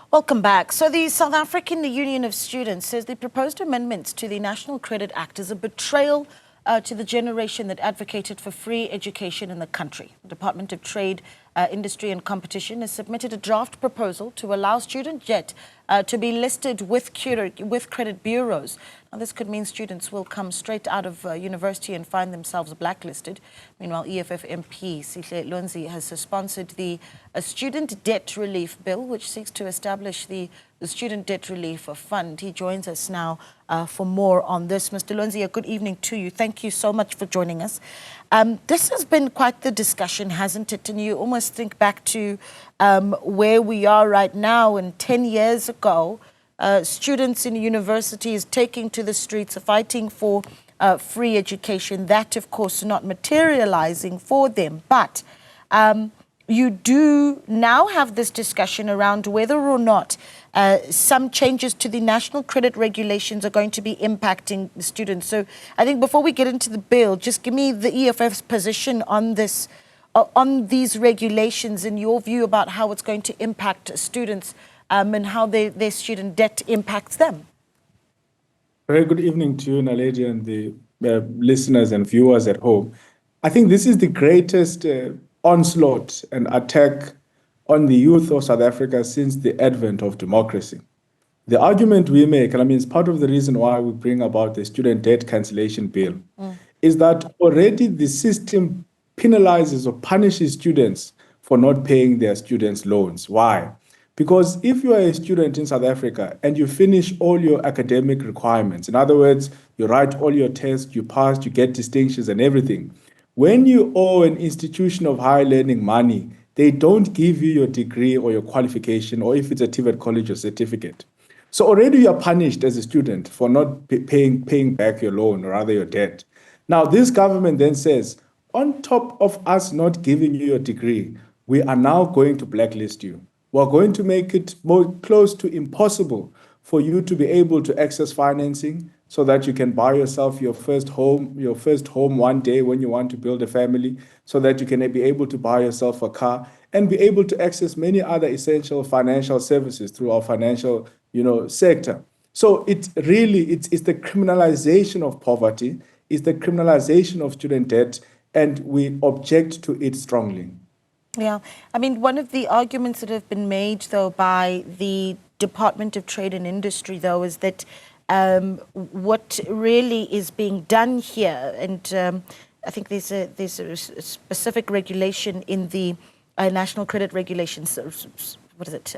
Welcome back. So the South African Union of Students says the proposed amendments to the National Credit Act is a betrayal to the generation that advocated for free education in the country. The Department of Trade, Industry and Competition has submitted a draft proposal to allow student debt to be listed with credit bureaus. Now, this could mean students will come straight out of university and find themselves blacklisted. Meanwhile, EFF MP Sihle Lonzi has sponsored the Student Debt Relief Bill, which seeks to establish the Student Debt Relief Fund. He joins us now for more on this. Mr. Lonzi, a good evening to you. Thank you so much for joining us. This has been quite the discussion, hasn't it? And you almost think back to where we are right now, and 10 years ago, students in universities taking to the streets, fighting for free education. That, of course, not materializing for them. But you do now have this discussion around whether or not some changes to the national credit regulations are going to be impacting the students. So I think before we get into the bill, just give me the EFF's position on this, on these regulations, and your view about how it's going to impact students and how their student debt impacts them. Very good evening to you, Naledi, and the listeners and viewers at home. I think this is the greatest onslaught and attack on the youth of South Africa since the advent of democracy. The argument we make, and I mean, it's part of the reason why we bring about the student debt cancellation bill, is that already the system penalizes or punishes students for not paying their students' loans. Why? Because if you are a student in South Africa and you finish all your academic requirements, in other words, you write all your tests, you pass, you get distinctions and everything, when you owe an institution of higher learning money, they don't give you your degree or your qualification, or if it's a TVET college or certificate. So already you are punished as a student for not paying back your loan, or rather your debt. Now, this government then says, on top of us not giving you your degree, we are now going to blacklist you. We're going to make it more close to impossible for you to be able to access financing so that you can buy yourself your first home one day when you want to build a family, so that you can be able to buy yourself a car and be able to access many other essential financial services through our financial, sector. So it's the criminalization of poverty, it's the criminalization of student debt, and we object to it strongly. Yeah, I mean, one of the arguments that have been made, though, by the Department of Trade and Industry, though, is that what really is being done here, and I think there's a specific regulation in the National Credit Regulations, what is it,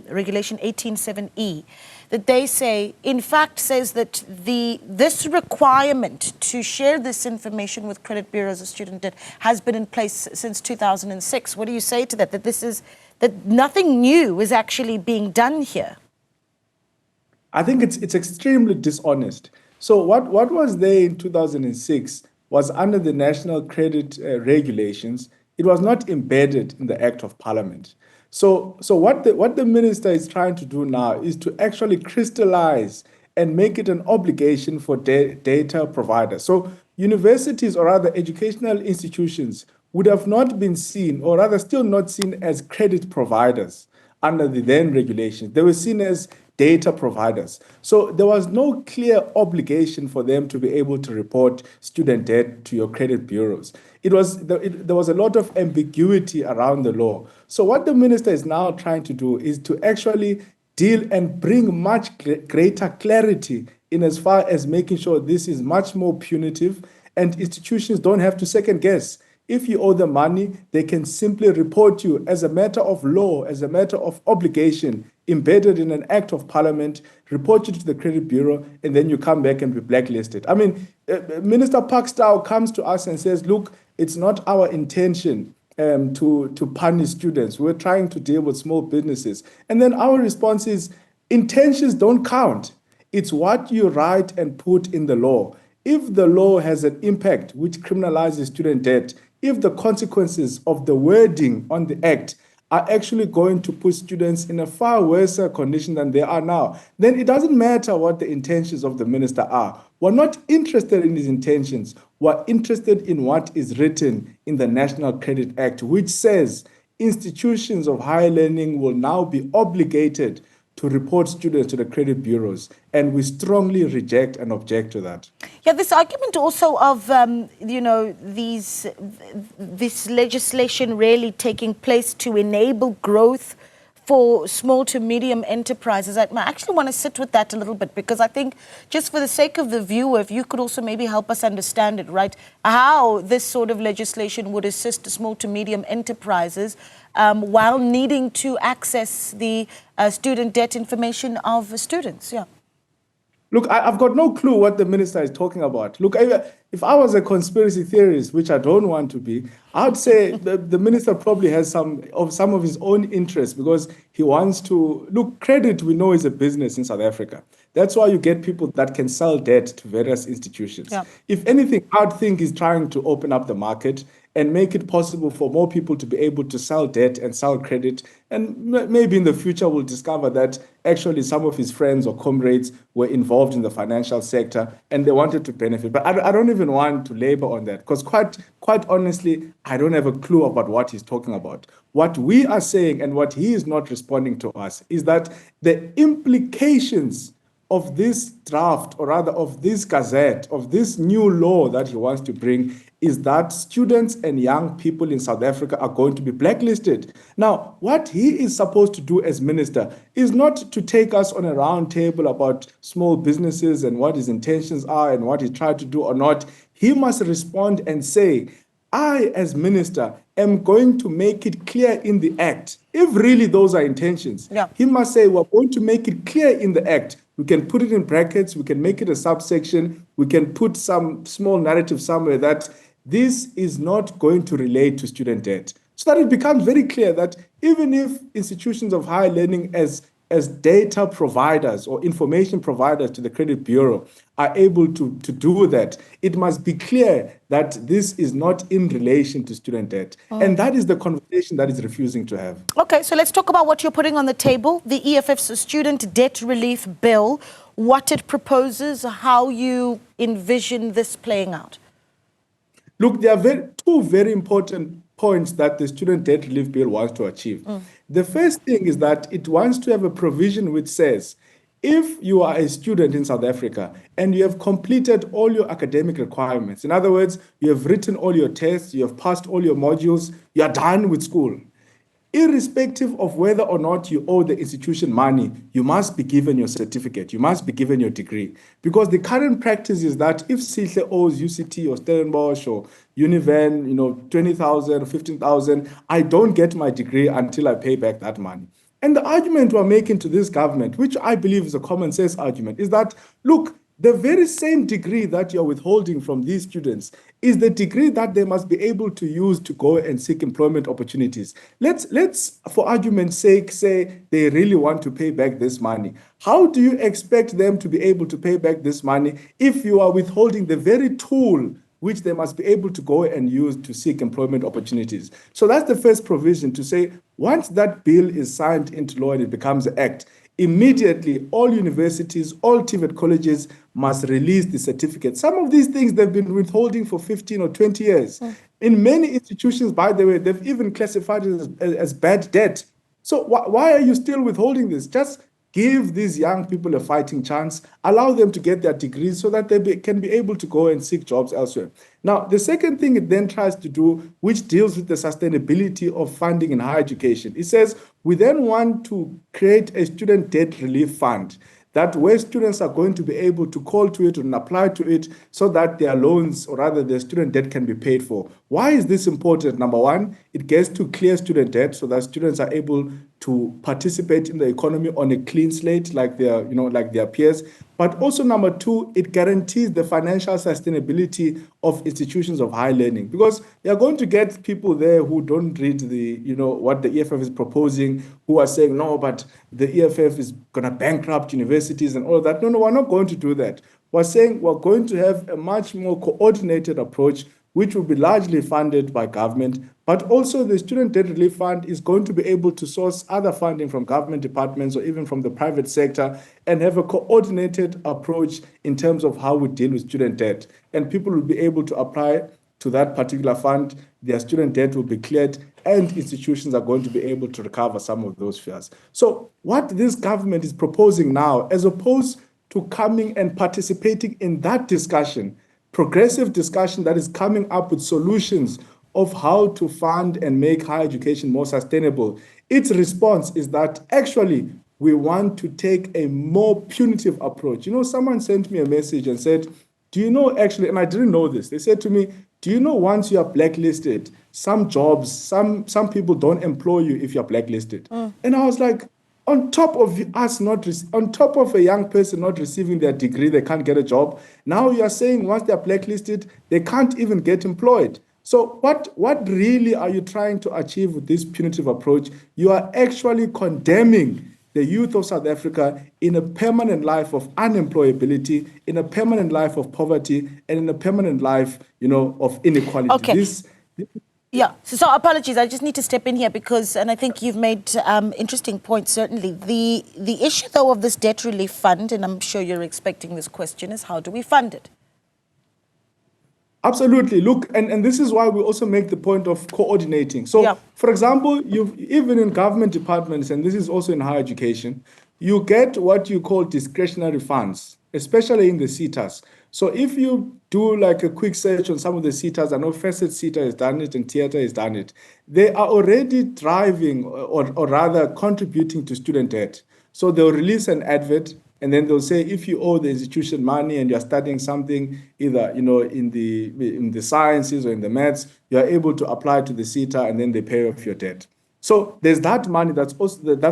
Regulation 187E, that they say, in fact, says that this requirement to share this information with credit bureaus of student debt has been in place since 2006. What do you say to that? That nothing new is actually being done here? I think it's extremely dishonest. So what was there in 2006 was under the National Credit Regulations. It was not embedded in the Act of Parliament. So what the minister is trying to do now is to actually crystallize and make it an obligation for data providers. So universities, or rather educational institutions, would have not been seen, or rather still not seen, as credit providers under the then regulations. They were seen as data providers. So there was no clear obligation for them to be able to report student debt to your credit bureaus. There was a lot of ambiguity around the law. So what the minister is now trying to do is to actually deal and bring much greater clarity in as far as making sure this is much more punitive, and institutions don't have to second guess. If you owe them money, they can simply report you as a matter of law, as a matter of obligation, embedded in an act of parliament, report you to the credit bureau, and then you come back and be blacklisted. I mean, Minister Pakstow comes to us and says, look, it's not our intention to punish students. We're trying to deal with small businesses. And then our response is, intentions don't count. It's what you write and put in the law. If the law has an impact which criminalizes student debt, if the consequences of the wording on the act are actually going to put students in a far worse condition than they are now, then it doesn't matter what the intentions of the minister are. We're not interested in his intentions. We're interested in what is written in the National Credit Act, which says institutions of higher learning will now be obligated to report students to the credit bureaus, and we strongly reject and object to that. Yeah, this argument also of, this legislation really taking place to enable growth for small to medium enterprises. I actually want to sit with that a little bit, because I think, just for the sake of the viewer, if you could also maybe help us understand it, right, how this sort of legislation would assist small to medium enterprises while needing to access the student debt information of students. Yeah. Look, I've got no clue what the minister is talking about. Look, if I was a conspiracy theorist, which I don't want to be, I'd say the minister probably has some of his own interests, because he wants to... Look, credit, we know, is a business in South Africa. That's why you get people that can sell debt to various institutions. Yeah. If anything, I'd think he's trying to open up the market and make it possible for more people to be able to sell debt and sell credit. And maybe in the future we'll discover that actually some of his friends or comrades were involved in the financial sector and they wanted to benefit. But I don't even want to labor on that, because quite honestly, I don't have a clue about what he's talking about. What we are saying, and what he is not responding to us, is that the implications of this draft, or rather of this gazette, of this new law that he wants to bring, is that students and young people in South Africa are going to be blacklisted. Now, what he is supposed to do as minister is not to take us on a round table about small businesses and what his intentions are and what he tried to do or not. He must respond and say, I, as minister, am going to make it clear in the act, if really those are intentions. Yeah. He must say, we're going to make it clear in the act. We can put it in brackets, we can make it a subsection, we can put some small narrative somewhere that this is not going to relate to student debt. So that it becomes very clear that even if institutions of higher learning as data providers or information providers to the credit bureau are able to do that, it must be clear that this is not in relation to student debt. And that is the conversation that is refusing to have. Okay, so let's talk about what you're putting on the table, the EFF's Student Debt Relief Bill, what it proposes, how you envision this playing out. Look, there are two very important points that the Student Debt Relief Bill wants to achieve. The first thing is that it wants to have a provision which says, if you are a student in South Africa and you have completed all your academic requirements, in other words, you have written all your tests, you have passed all your modules, you are done with school, irrespective of whether or not you owe the institution money, you must be given your certificate, you must be given your degree. Because the current practice is that if Sihle owes UCT or Stellenbosch or Univen, 20,000 or 15,000, I don't get my degree until I pay back that money. And the argument we're making to this government, which I believe is a common sense argument, is that, look, the very same degree that you're withholding from these students is the degree that they must be able to use to go and seek employment opportunities. Let's, for argument's sake, say they really want to pay back this money. How do you expect them to be able to pay back this money if you are withholding the very tool which they must be able to go and use to seek employment opportunities? So that's the first provision, to say once that bill is signed into law and it becomes an act, immediately all universities, all TVET colleges must release the certificate. Some of these things they've been withholding for 15 or 20 years. In many institutions, by the way, they've even classified it as bad debt. So why are you still withholding this? Just give these young people a fighting chance, allow them to get their degrees so that they can be able to go and seek jobs elsewhere. Now, the second thing it then tries to do, which deals with the sustainability of funding in higher education, it says we then want to create a student debt relief fund, that where students are going to be able to call to it and apply to it so that their loans, or rather their student debt, can be paid for. Why is this important? Number one, it gets to clear student debt so that students are able to participate in the economy on a clean slate like their peers. But also, number two, it guarantees the financial sustainability of institutions of higher learning, because you're going to get people there who don't read what the EFF is proposing, who are saying, no, but the EFF is going to bankrupt universities and all of that. No, we're not going to do that. We're saying we're going to have a much more coordinated approach, which will be largely funded by government, but also the Student Debt Relief Fund is going to be able to source other funding from government departments or even from the private sector and have a coordinated approach in terms of how we deal with student debt. And people will be able to apply to that particular fund, their student debt will be cleared, and institutions are going to be able to recover some of those fears. So what this government is proposing now, as opposed to coming and participating in that discussion, progressive discussion that is coming up with solutions of how to fund and make higher education more sustainable, its response is that actually we want to take a more punitive approach. You know, someone sent me a message and said, do you know actually, and I didn't know this, they said to me, do you know once you are blacklisted, some jobs, some people don't employ you if you're blacklisted? And I was like, on top of us on top of a young person not receiving their degree, they can't get a job. Now you are saying once they're blacklisted, they can't even get employed. So what really are you trying to achieve with this punitive approach? You are actually condemning the youth of South Africa in a permanent life of unemployability, in a permanent life of poverty, and in a permanent life, of inequality. Okay. Yeah, so apologies, I just need to step in here because, and I think you've made interesting points, certainly. The issue, though, of this debt relief fund, and I'm sure you're expecting this question, is how do we fund it? Absolutely. Look, and this is why we also make the point of coordinating. So, for example, even in government departments, and this is also in higher education, you get what you call discretionary funds, especially in the SETAs. So if you do like a quick search on some of the SETAs, I know Facet SETA has done it and Theatre has done it, they are already driving or rather contributing to student debt. So they'll release an advert and then they'll say, if you owe the institution money and you're studying something, either in the sciences or in the maths, you're able to apply to the SETA and then they pay off your debt. So there's that money that's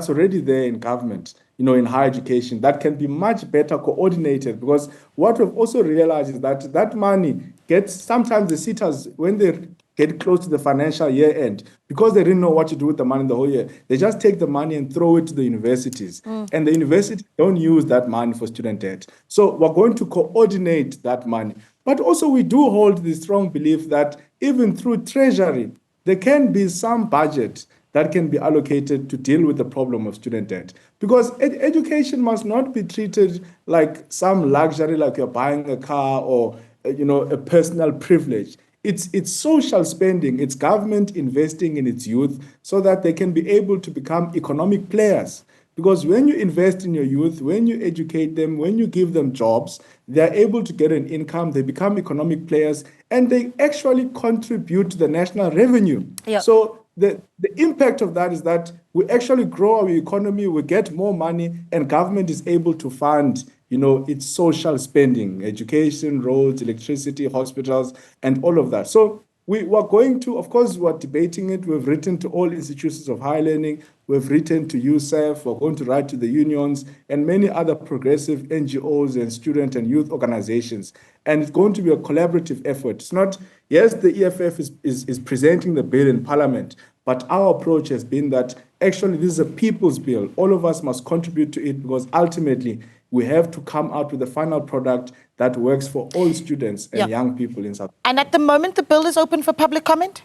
already there in government, in higher education, that can be much better coordinated, because what we've also realized is that that money gets, sometimes the SETAs, when they get close to the financial year end, because they didn't know what to do with the money the whole year, they just take the money and throw it to the universities. And the universities don't use that money for student debt. So we're going to coordinate that money. But also we do hold the strong belief that even through Treasury, there can be some budget that can be allocated to deal with the problem of student debt. Because education must not be treated like some luxury, like you're buying a car or a personal privilege. It's social spending. It's government investing in its youth so that they can be able to become economic players. Because when you invest in your youth, when you educate them, when you give them jobs, they're able to get an income, they become economic players, and they actually contribute to the national revenue. So the impact of that is that we actually grow our economy, we get more money, and government is able to fund, its social spending, education, roads, electricity, hospitals, and all of that. So we are going to, of course, we're debating it. We've written to all institutions of higher learning. We've written to USAF. We're going to write to the unions and many other progressive NGOs and student and youth organizations. And it's going to be a collaborative effort. It's not, yes, the EFF is presenting the bill in Parliament, but our approach has been that actually this is a people's bill. All of us must contribute to it, because ultimately we have to come out with a final product that works for all students and young people in South Africa. And at the moment, the bill is open for public comment?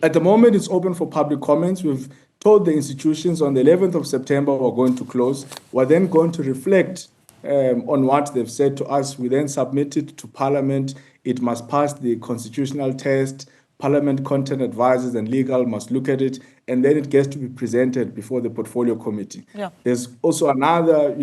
At the moment, it's open for public comments. We've told the institutions on the 11th of September we're going to close. We're then going to reflect on what they've said to us. We then submit it to Parliament. It must pass the constitutional test. Parliament content advisors and legal must look at it, and then it gets to be presented before the portfolio committee. There's also another,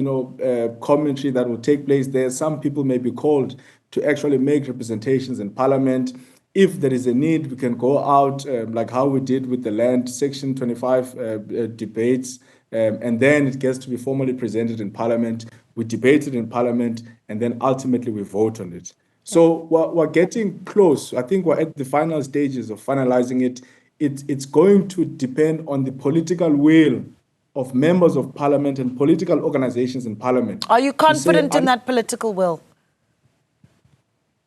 commentary that will take place there. Some people may be called to actually make representations in Parliament. If there is a need, we can go out, like how we did with the land Section 25 debates, and then it gets to be formally presented in Parliament. We debate it in Parliament, and then ultimately we vote on it. So we're getting close. I think we're at the final stages of finalizing it. It's going to depend on the political will of members of Parliament and political organizations in Parliament. Are you confident in that political will?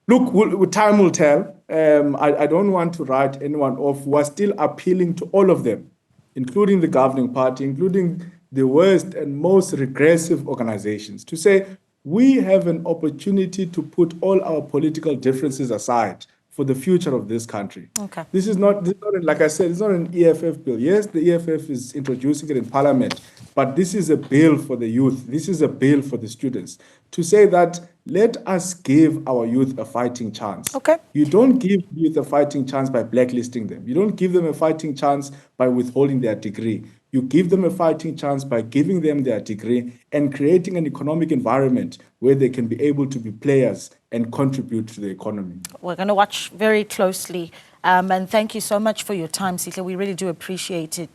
Look, time will tell. I don't want to write anyone off. We're still appealing to all of them, including the governing party, including the worst and most regressive organizations, to say, we have an opportunity to put all our political differences aside for the future of this country. This is not, like I said, it's not an EFF bill. Yes, the EFF is introducing it in Parliament, but this is a bill for the youth. This is a bill for the students to say that let us give our youth a fighting chance. Okay. You don't give youth a fighting chance by blacklisting them. You don't give them a fighting chance by withholding their degree. You give them a fighting chance by giving them their degree and creating an economic environment where they can be able to be players and contribute to the economy. We're going to watch very closely. And thank you so much for your time, Sihle. We really do appreciate it.